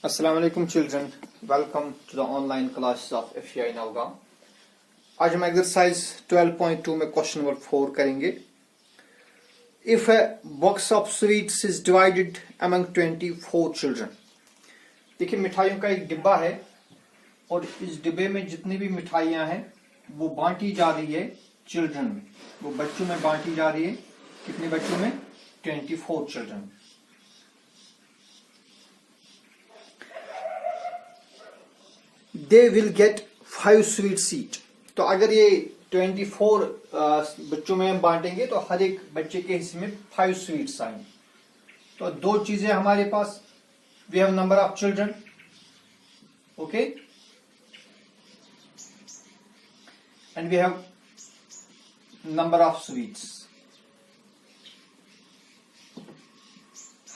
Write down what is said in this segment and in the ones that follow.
अस्सलाम वालेकुम children, welcome to the online classes of FI Naugaon. आज हम एक्सरसाइज 12.2 में क्वेश्चन नंबर 4 करेंगे। If a box of sweets is divided among 24 children. देखिए, मिठाइयों का एक डिब्बा है और इस डिब्बे में जितनी भी मिठाइयां हैं वो बांटी जा रही है चिल्ड्रन में, वो बच्चों में बांटी जा रही है। कितने बच्चों में? 24 children. They will get 5 sweets each. तो अगर ये 24 बच्चों में हम बांटेंगे तो हर एक बच्चे के हिस्से में 5 स्वीट्स आएंगे। तो दो चीजें हमारे पास, we have number of children, okay, and we have number of sweets.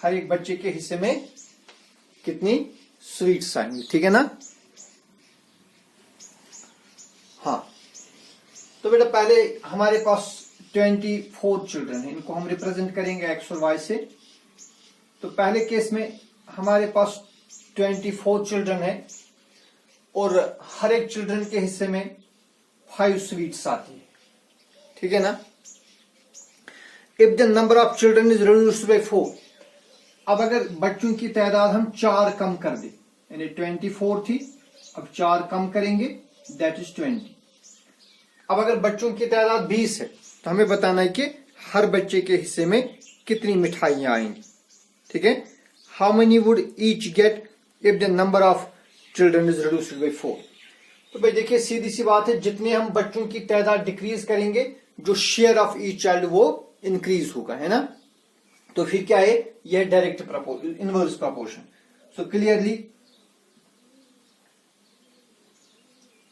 हर एक बच्चे के हिस्से में कितनी स्वीट्स आएंगी, ठीक है ना? हाँ, तो बेटा पहले हमारे पास 24 चिल्ड्रन है, इनको हम रिप्रेजेंट करेंगे एक्स और वाई से। तो पहले केस में हमारे पास 24 चिल्ड्रन है और हर एक चिल्ड्रन के हिस्से में 5 स्वीट्स आती है, ठीक है ना? If the number of children is reduced by 4। अब अगर बच्चों की तादाद हम 4 कम कर दें, यानी 24 थी, अब 4 कम करेंगे, दैट इज 20। अब अगर बच्चों की तादाद 20 है तो हमें बताना है कि हर बच्चे के हिस्से में कितनी मिठाइयां आएंगी, ठीक है? How many would each get if the number of children is reduced by 4। तो भाई देखिए, सीधी सी बात है, जितने हम बच्चों की तादाद डिक्रीज करेंगे जो शेयर ऑफ ईच चाइल्ड वो इंक्रीज होगा, है ना? तो फिर क्या है, यह direct inverse proportion. So clearly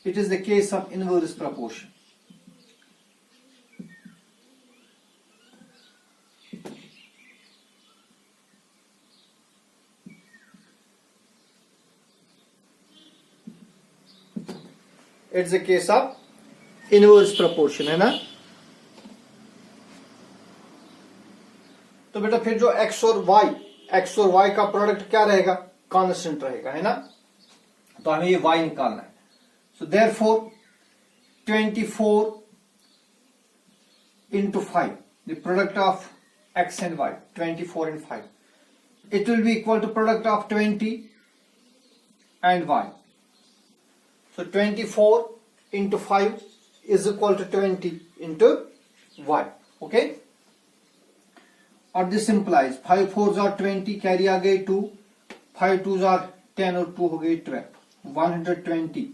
it is the case of inverse proportion. It's the case of inverse proportion, है ना? तो बेटा फिर जो x और y का प्रोडक्ट क्या रहेगा? कांस्टेंट रहेगा, है ना? तो हमें ये y निकालना है। So therefore 24 into 5, the product of x and y, 24 and 5, it will be equal to product of 20 and y. So 24 into 5 is equal to 20 into y, okay? और this implies 5 4s are 20, carry आ गए 2, 5 2s are 10 और 2 हो गए 12, 120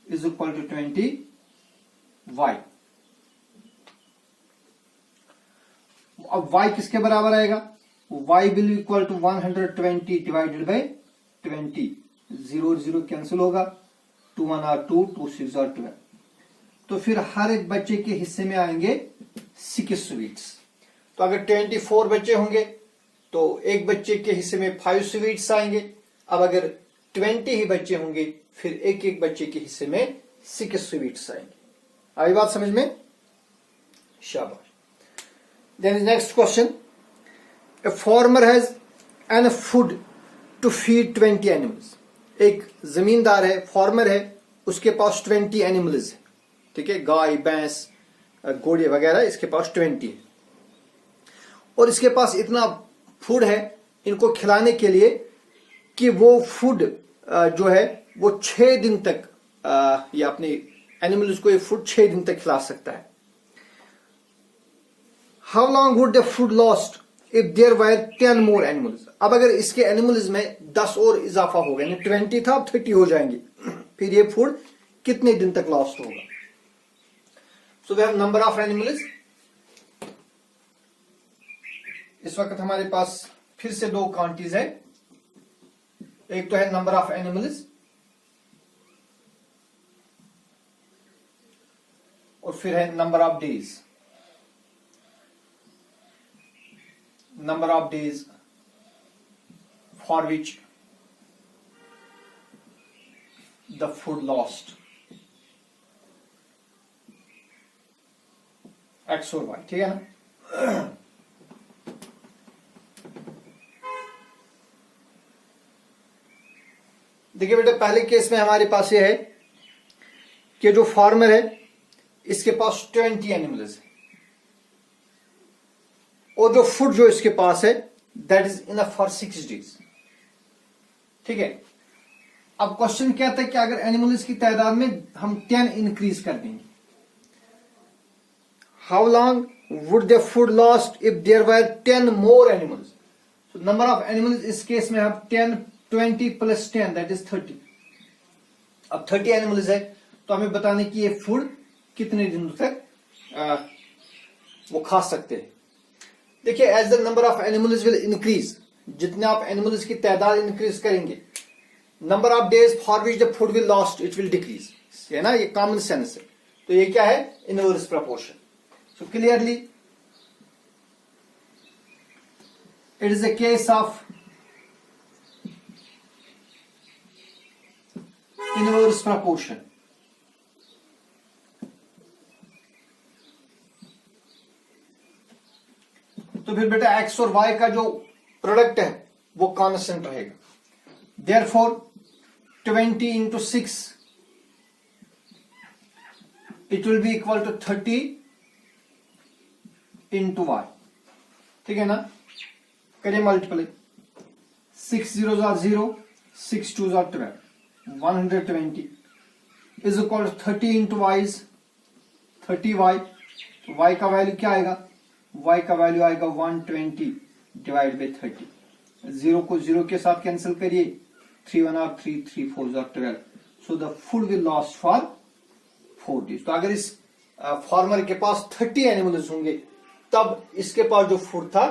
is equal to 20 y। अब y किसके बराबर आएगा? y will be equal to 120 divided by 20, 0 0 cancel होगा, 2 1 are 2, 2 6 are 12। तो फिर हर एक बच्चे के हिस्से में आएंगे 6 स्वीट्स। तो अगर 24 बच्चे होंगे तो एक बच्चे के हिस्से में 5 स्वीट्स आएंगे। अब अगर 20 ही बच्चे होंगे फिर एक एक बच्चे के हिस्से में 6 स्वीट्स आएंगे। आई बात समझ में? शाबाश। Then next question, a farmer has an food to feed 20 animals. एक जमींदार है, फार्मर है, उसके पास 20 एनिमल्स है, ठीक है? गाय भैंस घोड़े वगैरह इसके पास 20 है और इसके पास इतना फूड है इनको खिलाने के लिए कि वो फूड जो है वो 6 दिन तक या अपने एनिमल्स को ये फूड 6 दिन तक खिला सकता है। How long would the food last if there were 10 more animals. अब अगर इसके एनिमल्स में 10 और इजाफा होगा, यानी 20 था अब 30 हो जाएंगे, फिर ये फूड कितने दिन तक लॉस्ट होगा? So we have number of animals. इस वक्त हमारे पास फिर से दो क्वांटिटीज है, एक तो है नंबर ऑफ एनिमल्स और फिर है number of days. Number of days for which the food lost, x और वाई, ठीक है ना? देखिए बेटा, पहले केस में हमारे पास ये है कि जो फार्मर है इसके पास 20 एनिमल्स है और जो फूड जो इसके पास है that is enough for 6 days. ठीक है, अब क्वेश्चन क्या था कि अगर एनिमल्स की तादाद में हम 10 इंक्रीज कर देंगे, how long would the food last if there were 10 more animals. So number of animals इस केस में हम 10 20 प्लस 10 दैट इज 30। अब 30 एनिमल्स है तो हमें बताने की ये फूड कितने दिनों तक वो खा सकते हैं। देखिए, as the number of animals will increase, जितने आप एनिमल्स की तादाद इंक्रीज करेंगे, number of days for which the food will last it will decrease, है ना, ये कॉमन सेंस है। तो ये क्या है, inverse proportion. So clearly it is a case of inverse proportion. तो फिर बेटा एक्स और वाई का जो प्रोडक्ट है वो कांस्टेंट रहेगा। Therefore 20 into 6 it will be equal to 30 into y। ठीक है ना, करिए multiply, 6 zeros are 0, 6 twos are 12, 120 is equal to 30 into y is 30y। तो y का वैल्यू क्या आएगा, y का वैल्यू आएगा 120 डिवाइड बाई 30। 0 को 0 के साथ कैंसिल करिए, 3 1 are 3, 3 4 are 12। So the food will last for 4 days। तो अगर इस फार्मर के पास 30 एनिमल्स होंगे तब इसके पास जो फूड था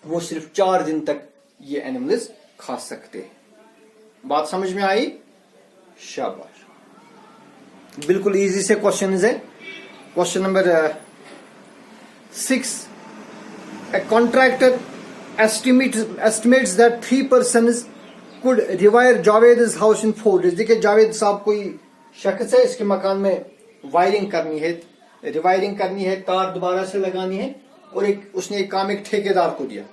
वो सिर्फ 4 दिन तक ये एनिमल्स खा सकते हैं। बात समझ में आई? शाबाश, बिल्कुल इजी से क्वेश्चन है। Question number 6, a contractor estimates that 3 persons could rewire Javed's house in 4 days। देखिए, जावेद साहब कोई शख्स है, इसके मकान में वायरिंग करनी है, रिवायरिंग करनी है, तार दोबारा से लगानी है, और उसने एक काम एक ठेकेदार को दिया।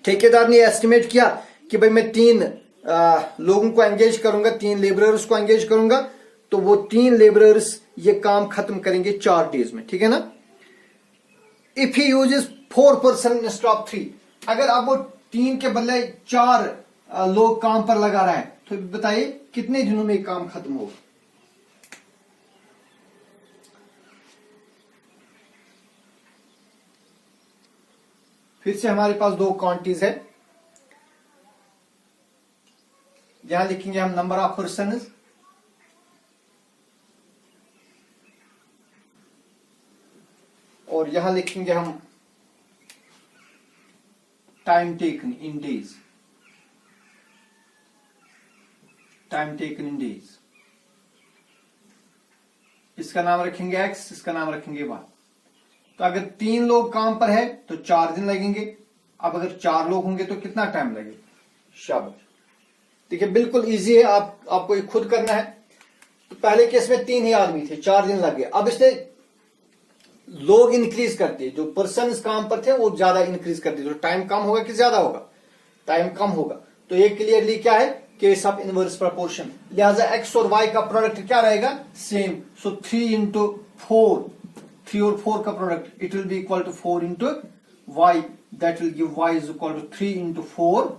ठेकेदार ने एस्टिमेट किया कि भाई मैं 3 लोगों को एंगेज करूंगा, 3 लेबरर्स को एंगेज करूंगा, तो वो 3 लेबरर्स ये काम खत्म करेंगे 4 डेज में। ठीक है ना। If he uses 4 person instead of 3, अगर आप वो 3 के बदले 4 लोग काम पर लगा रहा है तो बताइए कितने दिनों में काम खत्म होगा। फिर से हमारे पास 2 क्वांटिटीज है, यहां लिखेंगे हम नंबर ऑफ पर्सन और यहां लिखेंगे हम time taken in days, time taken in days. इसका नाम रखेंगे x, इसका नाम रखेंगे y। तो अगर 3 लोग काम पर है तो 4 दिन लगेंगे। अब अगर 4 लोग होंगे तो कितना टाइम लगेगा। शाबाश, देखिए बिल्कुल इजी है, आपको ये खुद करना है। तो पहले केस में 3 ही आदमी थे, 4 दिन लग गए। अब इसने लोग इंक्रीज कर दिए, जो पर्सन काम पर थे वो ज्यादा इंक्रीज कर दिए, तो टाइम कम होगा कि ज्यादा होगा, टाइम कम होगा। तो ये क्लियरली क्या है, केस ऑफ इनवर्स प्रोपोर्शन। लिहाजा एक्स और वाई का प्रोडक्ट क्या रहेगा, सेम। सो 3 into 4, 3 और 4 का product it will be equal to 4 into y, that will give y is equal to 3 into 4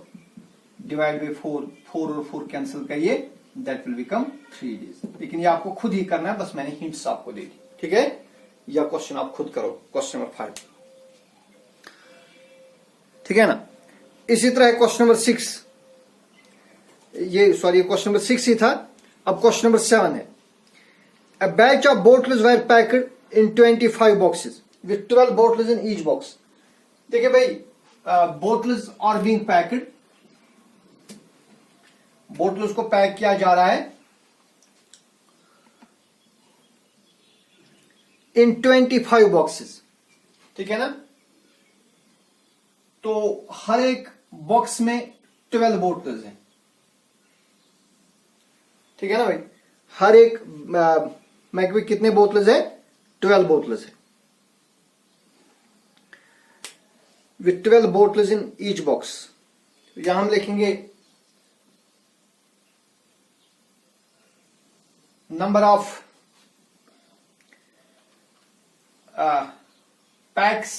divide by 4, 4 और 4 कैंसिल करिए, दैट विल बिकम 3 days। लेकिन ये आपको खुद ही करना है, बस मैंने हिंट्स आपको दे दी। ठीक है, या क्वेश्चन आप खुद करो, क्वेश्चन नंबर 5। ठीक है ना। इसी तरह क्वेश्चन नंबर 6, ये सॉरी क्वेश्चन नंबर 6 ही था। अब क्वेश्चन नंबर 7 है, a batch of bottles were packed in 25 boxes with 12 bottles in each box. देखिए भाई, bottles are being packed, bottles को पैक किया जा रहा है इन 25 बॉक्सेस। ठीक है ना। तो हर एक बॉक्स में 12 बोटल्स हैं। ठीक है ना भाई, हर एक में कितने बोतल्स है, 12 बोतल्स है, with 12 bottles in each box. यहां हम लिखेंगे नंबर ऑफ पैक्स,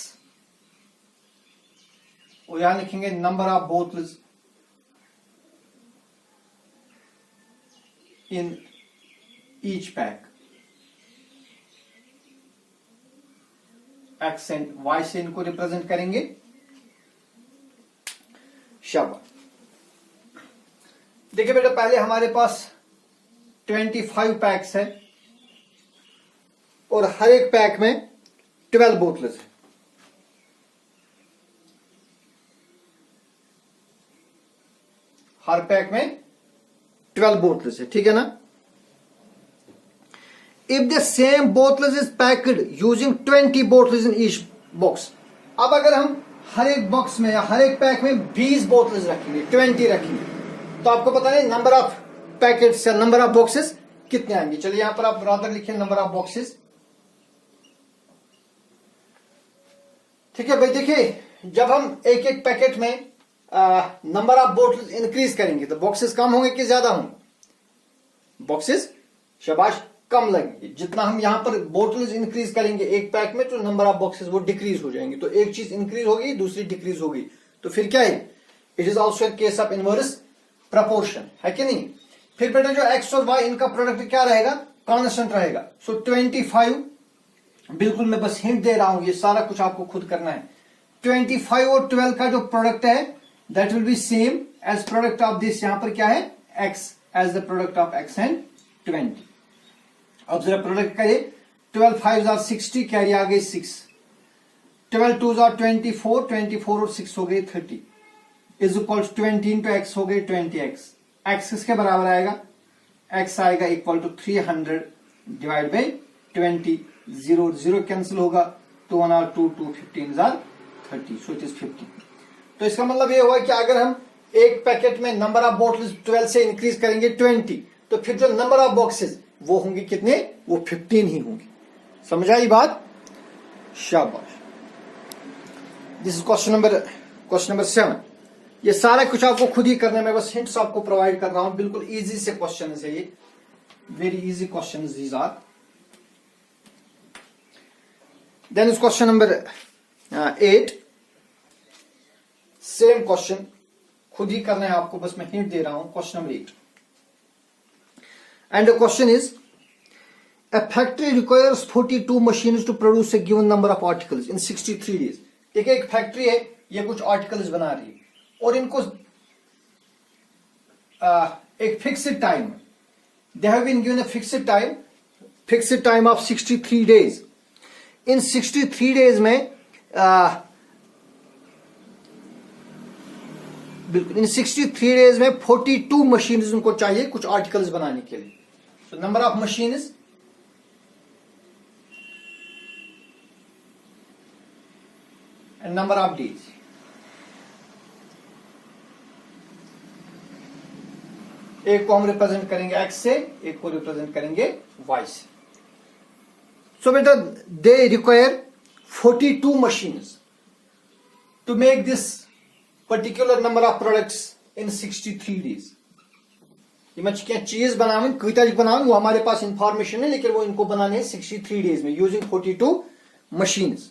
और यहां लिखेंगे number of bottles in each pack. X and y से इनको रिप्रेजेंट करेंगे। शाबाश। देखिए बेटा, पहले हमारे पास 25 पैक्स है और हर एक पैक में 12 बोतल्स है। हर पैक में 12 बोतल्स है, ठीक है ना। If the same bottles is packed using 20 bottles in each box. अब अगर हम हर एक बॉक्स में या हर एक पैक में 20 बोतल्स रखेंगे, 20 रखेंगे, तो आपको पता नहीं नंबर ऑफ पैकेट्स या नंबर ऑफ बॉक्सेस कितने आएंगे। चलिए यहां पर आप बराबर लिखिए नंबर ऑफ बॉक्सेस। ठीक है भाई, देखिए जब हम एक एक पैकेट में नंबर ऑफ बोतल्स इंक्रीज करेंगे तो बॉक्सेस कम होंगे कि ज्यादा होंगे? बॉक्सेस शाबाश कम लगेंगे। जितना हम यहां पर बोतल्स इंक्रीज करेंगे एक पैक में, तो नंबर ऑफ बॉक्सेस वो डिक्रीज हो जाएंगे। तो एक चीज इंक्रीज होगी, दूसरी डिक्रीज होगी, तो फिर क्या है? It is also a case of inverse proportion, है कि नहीं। फिर बेटा जो एक्स और वाई इनका प्रोडक्ट क्या रहेगा? कांस्टेंट रहेगा। सो 25, बिल्कुल मैं बस हिंट दे रहा हूं, ये सारा कुछ आपको खुद करना है। 25 और 12 का जो प्रोडक्ट है that will be same as product of this. यहां पर क्या है? X as the product of x and 20। अब जरा प्रोडक्ट करिए। 12 5 आर 60, कैरी आ गई 6। 12 2 आर 24, 24 और 6 हो गए 30 इज इक्वल 20 इंटू एक्स हो गए 20x। एक्स किसके बराबर आएगा? एक्स आएगा equal to 300 divide by 20। 0 0 cancel होगा, 2 1 2 2 15 आर 30, सो इट इज 50। तो इसका मतलब ये हुआ कि अगर हम एक पैकेट में नंबर ऑफ बॉटल्स 12 से इंक्रीज करेंगे 20, तो फिर जो नंबर ऑफ बॉक्सेस वो होंगे कितने? वो 15 ही होंगे। समझ आई बात? शाबाश। This is question number 7। ये सारा कुछ आपको खुद ही करना है, मैं बस हिंट्स आपको प्रोवाइड कर रहा हूं। बिल्कुल इजी से क्वेश्चन है ये, very easy question these are. Then is question number 8। Same question खुद ही करना है आपको, बस मैं हिंट दे रहा हूं। Question number 8 and the question is, a factory requires 42 machines to produce a given number of articles in 63 days। देखिए एक फैक्ट्री है, ये कुछ आर्टिकल्स बना रही है और इनको एक fixed time, they have been given a fixed time of 63 days. इन 63 डेज में बिल्कुल इन 63 डेज में 42 मशीन उनको चाहिए कुछ आर्टिकल्स बनाने के लिए। So number of machines and number of days। एक को हम रिप्रेजेंट करेंगे x से, एक को रिप्रेजेंट करेंगे y से। So बेटा they require 42 machines to make this particular number of products in 63 days। ये चीज बनावे कईता बनावे वो हमारे पास इंफॉर्मेशन है, लेकिन वो इनको बनाने हैं 63 डेज में using 42 machines.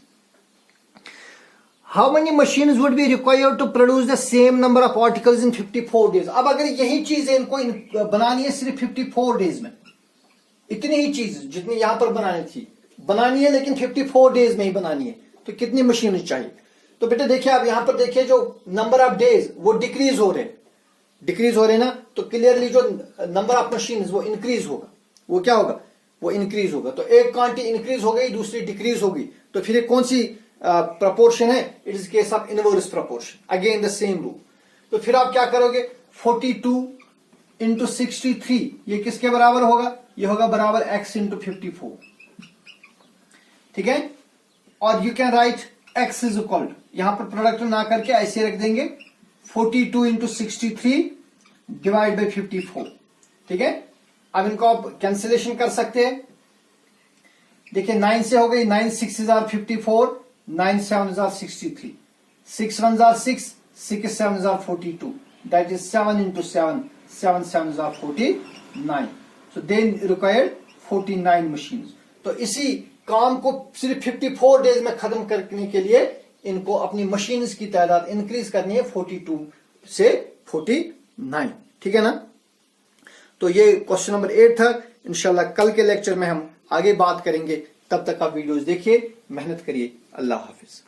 How many machines would be required to produce the same number of articles in 54 days. अब अगर यही चीज इनको बनानी है सिर्फ 54 डेज में, इतनी ही चीज जितनी यहां पर बनानी है लेकिन 54 डेज में ही बनानी है, तो कितनी मशीन चाहिए? तो बेटे देखिए, आप यहां पर देखिए जो नंबर ऑफ डेज वो डिक्रीज हो रहे ना, तो क्लियरली जो नंबर ऑफ मशीन वो इंक्रीज होगा। वो क्या होगा? वो इंक्रीज होगा। तो एक क्वांटिटी इंक्रीज हो गई, दूसरी डिक्रीज होगी, तो फिर ये कौन सी प्रपोर्शन है? It is case of inverse proportion, again the same rule. तो फिर आप क्या करोगे? 42 इंटू 63 ये किसके बराबर होगा? ये होगा बराबर x इंटू 54। ठीक है, और you can write x is equal to, यहां पर प्रोडक्ट ना करके ऐसे रख देंगे 42 इंटू 63 डिवाइड बाई 54। ठीक है, अब इनको आप कैंसिलेशन कर सकते हैं। देखिए 9 से हो गई, 9 6 are 54, 9 7 are 63, 6 1 are 6, 6 7 are 42, that is 7 into 7, 7 7 are 49। So they required 49 machine. तो इसी काम को सिर्फ 54 डेज में खत्म करने के लिए इनको अपनी मशीन्स की तादाद इंक्रीज करनी है 42 से 49। ठीक है ना। तो ये क्वेश्चन नंबर 8 था। इंशाल्लाह कल के लेक्चर में हम आगे बात करेंगे। तब तक आप वीडियोस देखिए, मेहनत करिए। अल्लाह हाफिज।